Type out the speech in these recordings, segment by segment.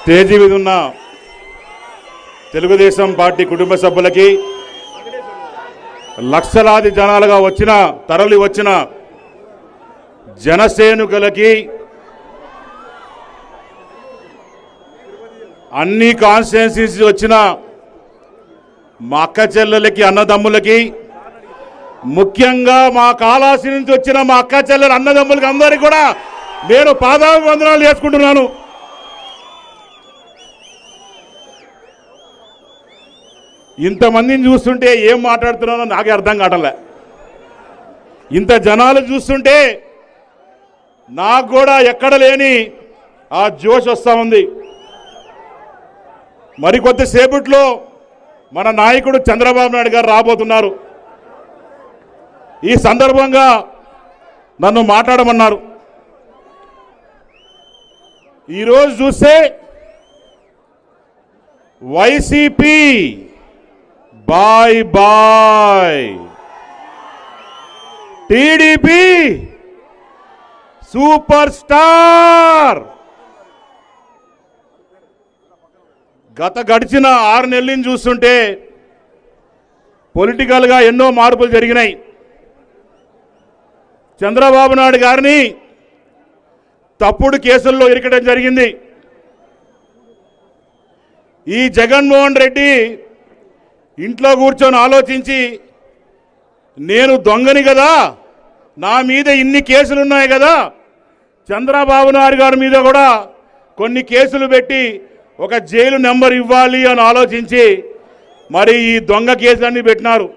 Stage మీద ఉన్న Telugu Desam party కుటుంబ సభ్యులకి, లక్షలాది జనాలుగా తరలి వచ్చిన జనసేనుకులకి, అన్ని కాన్స్టిట్యుయెన్సీస్ వచ్చిన మా అక్క చెల్లెలకి, అన్నదమ్ములకి, ముఖ్యంగా మా కాళాసి నుంచి వచ్చిన మా అక్క చెల్లెల అన్నదమ్ములకి అందరికీ కూడా నేను పాదాభివందనాలు చేసుకుంటున్నాను. ఇంతమందిని చూస్తుంటే ఏం మాట్లాడుతున్నానో నాకే అర్థం కావట్లే. ఇంత జనాలు చూస్తుంటే నాకు కూడా ఎక్కడ లేని ఆ జోష్ వస్తూ ఉంది. మరికొద్దిసేపట్లో మన నాయకుడు చంద్రబాబు నాయుడు గారు రాబోతున్నారు. ఈ సందర్భంగా నన్ను మాట్లాడమన్నారు. ఈరోజు చూస్తే YCP bye bye, TDP super star. గడిచిన 6 నెలలను చూస్తుంటే పొలిటికల్గా ఎన్నో మార్పులు జరిగినాయి. చంద్రబాబు నాయుడు గారిని తప్పుడు కేసుల్లో ఇరకడం జరిగింది. ఈ జగన్మోహన్ రెడ్డి ఇంట్లో కూర్చొని ఆలోచించి, నేను దొంగని కదా, నా మీద ఇన్ని కేసులు ఉన్నాయి కదా, చంద్రబాబు నాయుడు గారి మీద కూడా కొన్ని కేసులు పెట్టి ఒక జైలు నెంబర్ ఇవ్వాలి అని ఆలోచించి మరి ఈ దొంగ కేసులన్నీ పెట్టినారు.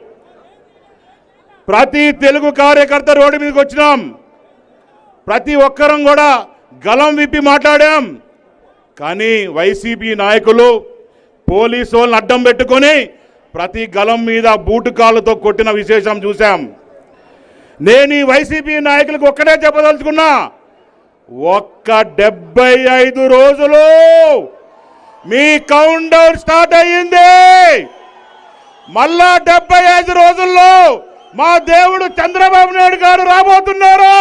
ప్రతి తెలుగు కార్యకర్త రోడ్డు మీదకి వచ్చినాం. ప్రతి ఒక్కరం కూడా గలం విప్పి మాట్లాడాం. కానీ వైసీపీ నాయకులు పోలీసు వాళ్ళని అడ్డం పెట్టుకొని ప్రతి గలం మీద బూటు కాళ్ళతో కొట్టిన విశేషం చూశాం. నేను ఈ వైసీపీ నాయకులకు ఒక్కడే చెప్పదలుచుకున్నా, ఒక్క 75 రోజులు మీ కౌంట్ డౌన్ స్టార్ట్ అయ్యింది. మళ్ళా 75 రోజుల్లో మా దేవుడు చంద్రబాబు నాయుడు గారు రాబోతున్నారు.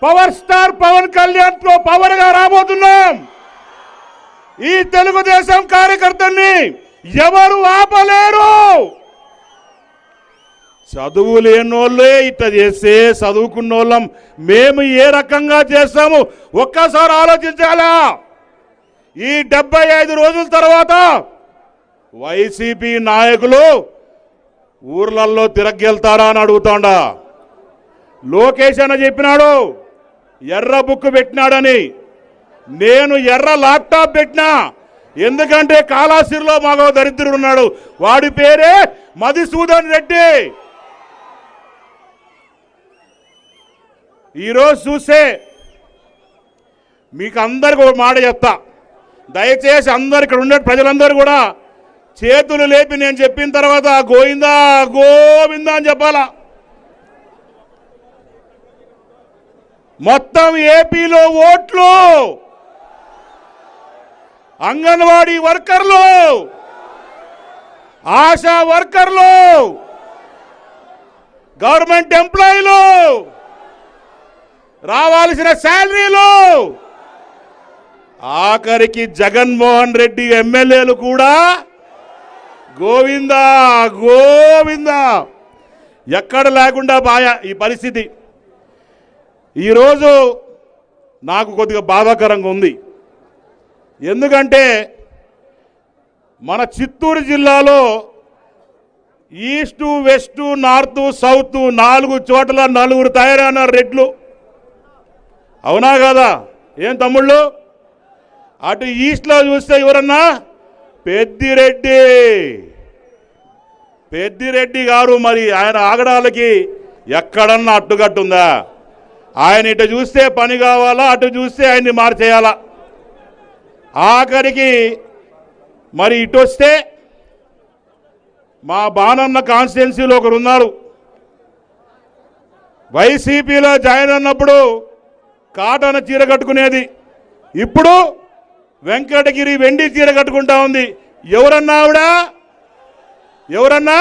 పవర్ స్టార్ పవన్ కళ్యాణ్ తో పవర్ గా రాబోతున్నాం. ఈ తెలుగుదేశం కార్యకర్తల్ని ఎవరు ఆపలేరు. చదువు లేనోళ్ళే ఇట్లా చేస్తే చదువుకున్నోళ్ళం మేము ఏ రకంగా చేస్తాము ఒక్కసారి ఆలోచించాలా. ఈ 75 రోజుల తర్వాత వైసీపీ నాయకులు ఊర్లల్లో తిరగెళ్తారా అని అడుగుతాండా. లోకేష్ అన్న చెప్పినాడు ఎర్ర బుక్ పెట్టినాడని. నేను ఎర్ర ల్యాప్టాప్ పెట్టినా. ఎందుకంటే కాళాసిరిలో మాకు దరిద్రుడు ఉన్నాడు, వాడి పేరే మధుసూదన్ రెడ్డి. ఈరోజు చూస్తే మీకు అందరికి ఒక మాట చెప్తా, దయచేసి అందరు ఇక్కడ ఉండే ప్రజలందరూ కూడా చేతులు లేపి నేను చెప్పిన తర్వాత గోవిందా గోవిందా అని చెప్పాలా. మొత్తం ఏపీలో ఓట్లు అంగన్వాడీ వర్కర్లు, ఆశా వర్కర్లు, గవర్నమెంట్ ఎంప్లాయీలు, రావాల్సిన శాలరీలు, ఆఖరికి జగన్మోహన్ రెడ్డి ఎమ్మెల్యేలు కూడా గోవిందా గోవిందా. ఎక్కడ లేకుండా బాయా ఈ పరిస్థితి. ఈరోజు నాకు కొద్దిగా బాధాకరంగా ఉంది. ఎందుకంటే మన చిత్తూరు జిల్లాలో ఈస్టు, వెస్టు, నార్తు, సౌత్ 4 చోట్ల 4 తయారైన రెడ్లు. అవునా కదా? ఏం తమ్ముళ్ళు? అటు ఈస్ట్లో చూస్తే ఎవరన్నా పెద్దిరెడ్డి గారు. మరి ఆయన ఆగడాలకి ఎక్కడన్నా అట్టుగట్టుందా? ఆయన ఇటు చూస్తే పని కావాలా, అటు చూస్తే ఆయన్ని మార్చేయాలా. ఆఖరికి మరి ఇటు వస్తే మా బాణన్న కాన్స్టిట్యున్సీలో ఒకరు ఉన్నారు. వైసీపీలో జాయిన్ అన్నప్పుడు కాటన చీర కట్టుకునేది, ఇప్పుడు వెంకటగిరి వెండి చీర కట్టుకుంటా ఉంది. ఎవరన్నా ఆవిడ? ఎవరన్నా?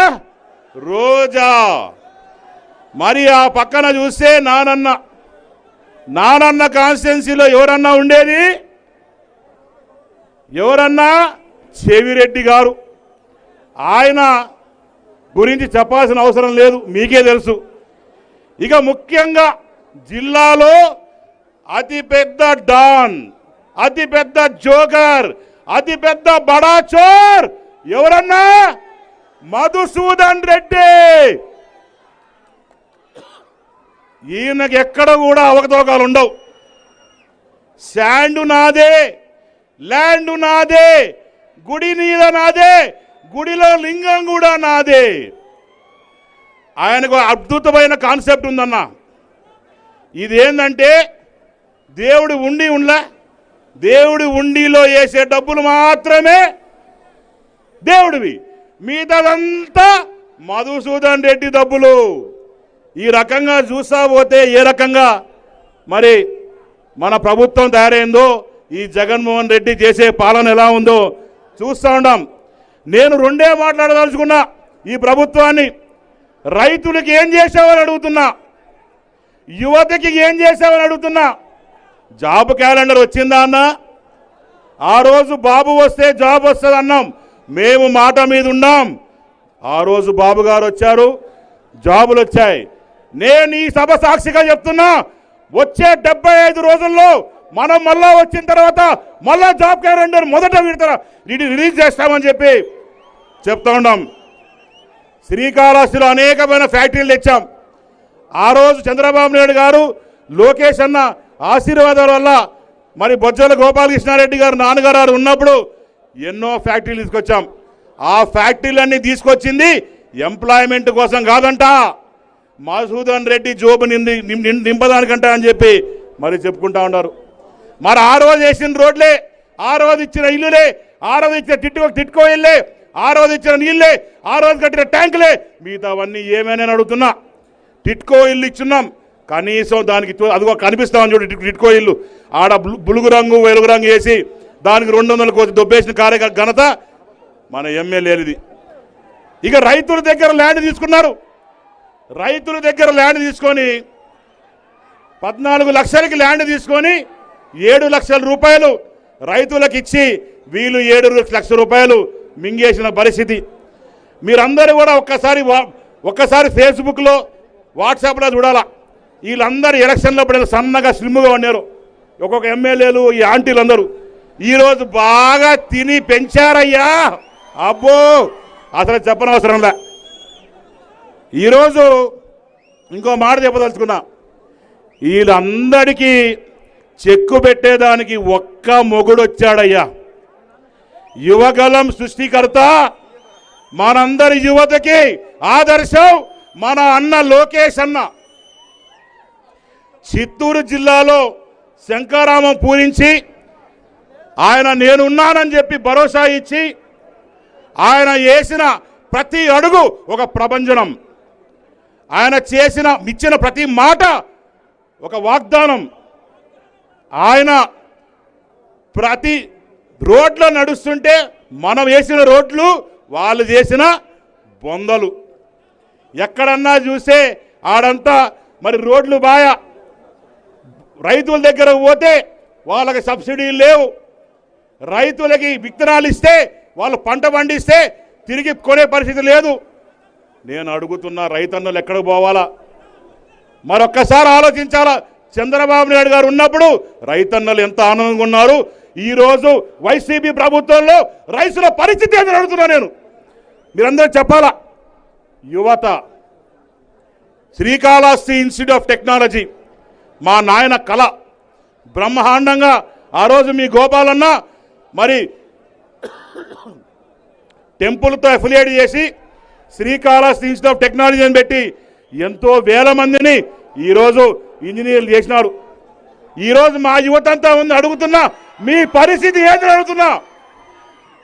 రోజా. మరి ఆ పక్కన చూస్తే నానన్న కాన్స్టిట్యున్సీలో ఎవరన్నా ఉండేది? ఎవరన్నా చెవిరెడ్డి గారు, ఆయన గురించి చెప్పాల్సిన అవసరం లేదు, మీకే తెలుసు. ఇక ముఖ్యంగా జిల్లాలో అతిపెద్ద డాన్, అతిపెద్ద జోకర్, అతిపెద్ద బడా చోర్ ఎవరన్నా మధుసూదన్ రెడ్డి. ఈయనకి ఎక్కడ కూడా అవకతవకాలు ఉండవు. శాండ్ నాదే, ల్యాండ్ నాదే, గుడి మీద నాదే, గుడిలో లింగం కూడా నాదే. ఆయనకు అద్భుతమైన కాన్సెప్ట్ ఉందన్న. ఇదేంటంటే దేవుడి ఉండిలా, దేవుడి ఉండిలో వేసే డబ్బులు మాత్రమే దేవుడివి, మిగతాదంతా మధుసూదన్ రెడ్డి డబ్బులు. ఈ రకంగా చూసా పోతే ఏ రకంగా మరి మన ప్రభుత్వం తయారైందో, ఈ జగన్మోహన్ రెడ్డి చేసే పాలన ఎలా ఉందో చూస్తూ ఉన్నాం. నేను రెండే మాట్లాడదలుచుకున్నా ఈ ప్రభుత్వాన్ని. రైతులకి ఏం చేసావని అడుగుతున్నా, యువతకి ఏం చేసావని అడుగుతున్నా. జాబ్ క్యాలెండర్ వచ్చిందా అన్న? ఆ రోజు బాబు వస్తే జాబ్ వస్తుంది అన్నాం, మేము మాట మీద ఉన్నాం. ఆ రోజు బాబు గారు వచ్చారు, జాబులు వచ్చాయి. నేను ఈ సభ సాక్షిగా చెప్తున్నా, వచ్చే 75 రోజుల్లో మనం మళ్ళా వచ్చిన తర్వాత మళ్ళా జాబ్ క్యాలెండర్ మొదట రిలీజ్ చేస్తామని చెప్పి చెప్తా ఉన్నాం. శ్రీకాళహస్తిలో అనేకమైన ఫ్యాక్టరీలు తెచ్చాం. ఆ రోజు చంద్రబాబు నాయుడు గారు, లోకేష్ అన్న ఆశీర్వాదాల వల్ల మరి బొజ్జల గోపాలకృష్ణారెడ్డి గారు నాన్నగారు ఉన్నప్పుడు ఎన్నో ఫ్యాక్టరీలు తీసుకొచ్చాం. ఆ ఫ్యాక్టరీలన్నీ తీసుకొచ్చింది ఎంప్లాయ్మెంట్ కోసం కాదంట, మధుసూదన్ రెడ్డి జోబు నింపదానికంట అని చెప్పి మరి చెప్పుకుంటా ఉన్నారు. మరి ఆ రోజు వేసిన రోడ్లే, ఆ రోజు ఇచ్చిన ఇల్లులే, ఆ రోజు ఇచ్చిన టిట్కో ఇల్లే, ఆ రోజు ఇచ్చిన నీళ్ళే, ఆ రోజు కట్టిన ట్యాంకులే, మిగతావన్నీ ఏమైనా అడుగుతున్నా. టిట్కో ఇల్లు ఇచ్చున్నాం, కనీసం దానికి అదిగో కనిపిస్తామని చూడు టిట్కో ఇల్లు, ఆడ బులుగు రంగు వెలుగు రంగు వేసి దానికి 200 కోట్లు దొబ్బేసిన ఘనత మన ఎమ్మెల్యేది. ఇక రైతుల దగ్గర ల్యాండ్ తీసుకున్నారు. రైతుల దగ్గర ల్యాండ్ తీసుకొని 14 లక్షలకి ల్యాండ్ తీసుకొని 7 లక్షల రూపాయలు రైతులకు ఇచ్చి వీళ్ళు 7 లక్షల రూపాయలు మింగేసిన పరిస్థితి. మీరందరూ కూడా ఒక్కసారి ఫేస్బుక్లో వాట్సాప్లో చూడాలా. వీళ్ళందరూ ఎలక్షన్లో సన్నగా స్లిమ్గా ఉన్నారు ఒక్కొక్క ఎమ్మెల్యేలు, ఈ ఆంటీలందరూ. ఈరోజు బాగా తిని పెంచారయ్యా. అబ్బో అసలు చెప్పనవసరంలే. ఈరోజు ఇంకో మాట చెప్పదలుచుకున్నా, వీళ్ళందరికీ చెక్కు పెట్టేదానికి ఒక్క మొగుడు వచ్చాడయ్యా. యువగలం సృష్టికర్త, మనందరి యువతకి ఆదర్శం మన అన్న లోకేష్ అన్న. చిత్తూరు జిల్లాలో శంకారామం పూరించి ఆయన నేనున్నానని చెప్పి భరోసా ఇచ్చి ఆయన వేసిన ప్రతి అడుగు ఒక ప్రభంజనం. ఆయన ఇచ్చిన ప్రతి మాట ఒక వాగ్దానం. ఆయన ప్రతి రోడ్లో నడుస్తుంటే మనం వేసిన రోడ్లు వాళ్ళు చేసిన బొందలు. ఎక్కడన్నా చూస్తే ఆడంతా మరి రోడ్లు బాయా. రైతుల దగ్గర పోతే వాళ్ళకి సబ్సిడీలు లేవు. రైతులకి విత్తనాలు ఇస్తే వాళ్ళు పంట పండిస్తే తిరిగి కొనే పరిస్థితి లేదు. నేను అడుగుతున్న రైతన్నలు ఎక్కడికి పోవాలా? మరొక్కసారి ఆలోచించాలా. చంద్రబాబు నాయుడు గారు ఉన్నప్పుడు రైతన్నలు ఎంత ఆనందంగా ఉన్నారు. ఈరోజు వైసీపీ ప్రభుత్వంలో రైతుల పరిస్థితి ఏదో అడుగుతున్నా నేను. మీరందరూ చెప్పాలా. యువత, శ్రీకాళహస్తి ఇన్స్టిట్యూట్ ఆఫ్ టెక్నాలజీ మా నాయన కళ. బ్రహ్మాండంగా ఆ రోజు మీ గోపాలన్న మరి టెంపుల్తో అఫిలియేట్ చేసి శ్రీకాళహస్తి ఇన్స్టిట్యూట్ ఆఫ్ టెక్నాలజీ అని పెట్టి ఎంతో వేల మందిని ఈరోజు ఇంజనీర్లు చేసినారు. ఈరోజు మా యువత అంతా ఉంది. అడుగుతున్నా మీ పరిస్థితి ఏంటని అడుగుతున్నా.